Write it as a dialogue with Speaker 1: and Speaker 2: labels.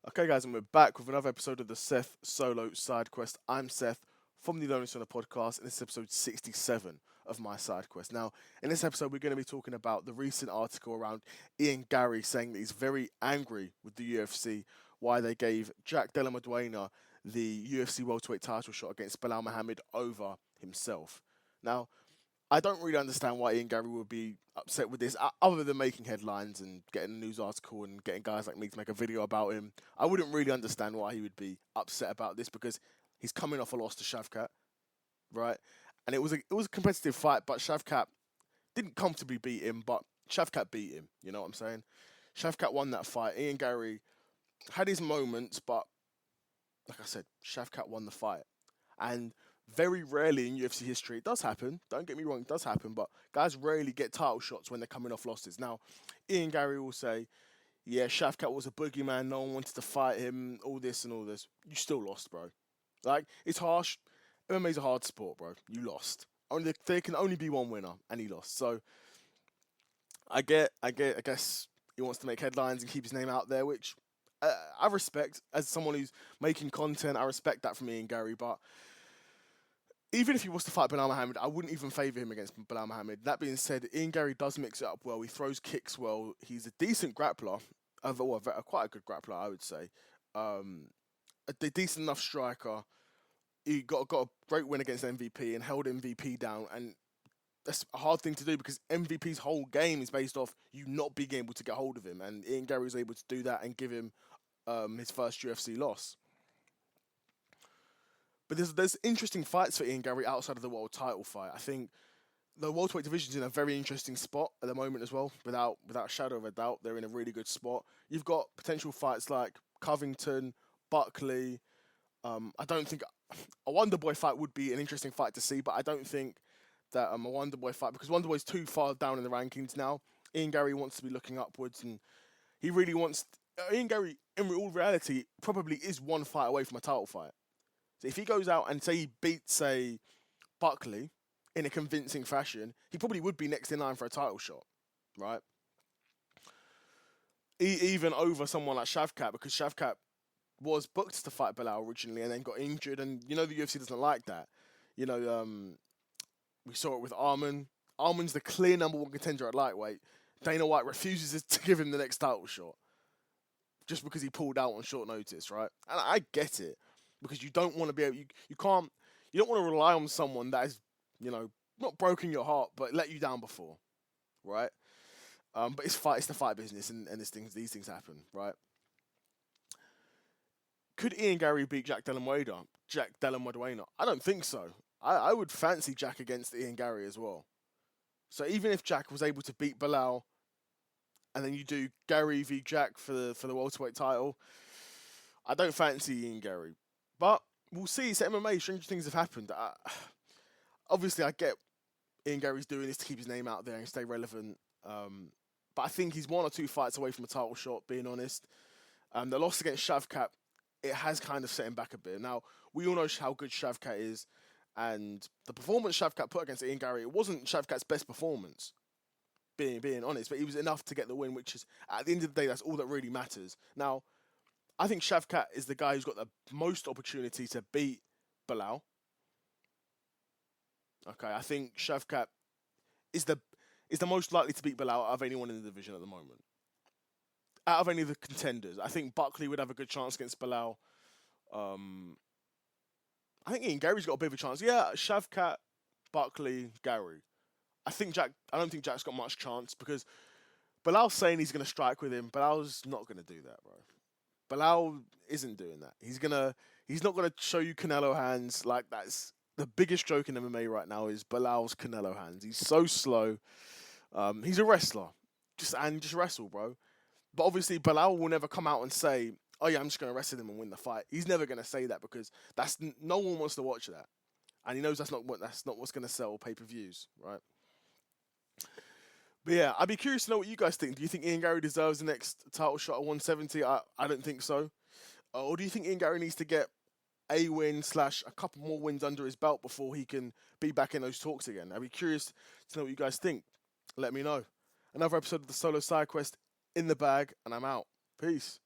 Speaker 1: Okay, guys, and we're back with another episode of the Seth Solo Side Quest. I'm Seth from the Lonely Solo Podcast, and this is episode 67 of my side quest. Now, in this episode, we're going to be talking about the recent article around Ian Garry saying that he's very angry with the UFC, why they gave Della the UFC welterweight title shot against Belal Muhammad over himself. Now, I don't really understand why Ian Garry would be upset with this, other than making headlines and getting a news article and getting guys like me to make a video about him. I wouldn't really understand why he would be upset about this because he's coming off a loss to Shavkat, right? And it was a competitive fight, but Shavkat didn't comfortably beat him, but Shavkat beat him. You know what I'm saying? Shavkat won that fight. Ian Garry had his moments, but like I said, Shavkat won the fight. And very rarely in UFC history, it does happen. Don't get me wrong, it does happen, but guys rarely get title shots when they're coming off losses. Now, Ian Garry will say, yeah, Shavkat was a boogeyman, no one wanted to fight him, all this and all this. You still lost, bro. Like, it's harsh. MMA's a hard sport, bro. You lost. Only there can only be one winner, and he lost. So I guess he wants to make headlines and keep his name out there, which I respect. As someone who's making content, I respect that from Ian Garry, but even if he was to fight Belal Muhammad, I wouldn't even favour him against Belal Muhammad. That being said, Ian Garry does mix it up well. He throws kicks well. He's a decent grappler, quite a good grappler, I would say. A decent enough striker. He got a great win against MVP and held MVP down. And that's a hard thing to do because MVP's whole game is based off you not being able to get hold of him. And Ian Garry was able to do that and give him his first UFC loss. But there's interesting fights for Ian Garry outside of the world title fight. I think the welterweight division's in a very interesting spot at the moment as well. Without a shadow of a doubt, they're in a really good spot. You've got potential fights like Covington, Buckley. I don't think a Wonder Boy fight would be an interesting fight to see, but I don't think that a Wonder Boy fight because Wonder Boy's too far down in the rankings now. Ian Garry wants to be looking upwards, and he really wants. Ian Garry, in all reality, probably is one fight away from a title fight. So if he goes out and say he beats, say, Buckley in a convincing fashion, he probably would be next in line for a title shot, right? Even over someone like Shavkat, because Shavkat was booked to fight Belal originally and then got injured, and you know the UFC doesn't like that. You know, we saw it with Arman. Arman's the clear number one contender at lightweight. Dana White refuses to give him the next title shot just because he pulled out on short notice, right? And I get it. Because you don't want to be able, you can't, you don't want to rely on someone that has, not broken your heart, but let you down before, right? But it's the fight business, and these things happen, right? Could Ian Garry beat Jack Della Maduena? I don't think so. I would fancy Jack against Ian Garry as well. So even if Jack was able to beat Belal, and then you do Garry v Jack for the welterweight title, I don't fancy Ian Garry. But we'll see. It's MMA. Strange things have happened. Obviously, I get Ian Garry's doing this to keep his name out there and stay relevant. But I think he's one or two fights away from a title shot, being honest. The loss against Shavkat, it has kind of set him back a bit. Now, we all know how good Shavkat is. And the performance Shavkat put against Ian Garry, it wasn't Shavkat's best performance, being honest. But he was enough to get the win, which is, at the end of the day, that's all that really matters. Now, I think Shavkat is the guy who's got the most opportunity to beat Belal. Okay, I think Shavkat is the most likely to beat Belal out of anyone in the division at the moment. Out of any of the contenders, I think Buckley would have a good chance against Belal. I think Ian Garry's got a bit of a chance. Yeah, Shavkat, Buckley, Garry. I don't think Jack's got much chance because Belal's saying he's going to strike with him. Belal's not going to do that, bro. Belal isn't doing that. He's not gonna show you Canelo hands. Like, that's the biggest joke in MMA right now is Belal's Canelo hands. He's so slow. He's a wrestler. Just wrestle, bro. But obviously Belal will never come out and say, "Oh yeah, I'm just gonna wrestle him and win the fight." He's never gonna say that because no one wants to watch that, and he knows that's not what's gonna sell pay-per-views, right? But yeah, I'd be curious to know what you guys think. Do you think Ian Garry deserves the next title shot at 170? I don't think so. Or do you think Ian Garry needs to get a win / a couple more wins under his belt before he can be back in those talks again? I'd be curious to know what you guys think. Let me know. Another episode of the Solo Side Quest in the bag, and I'm out. Peace.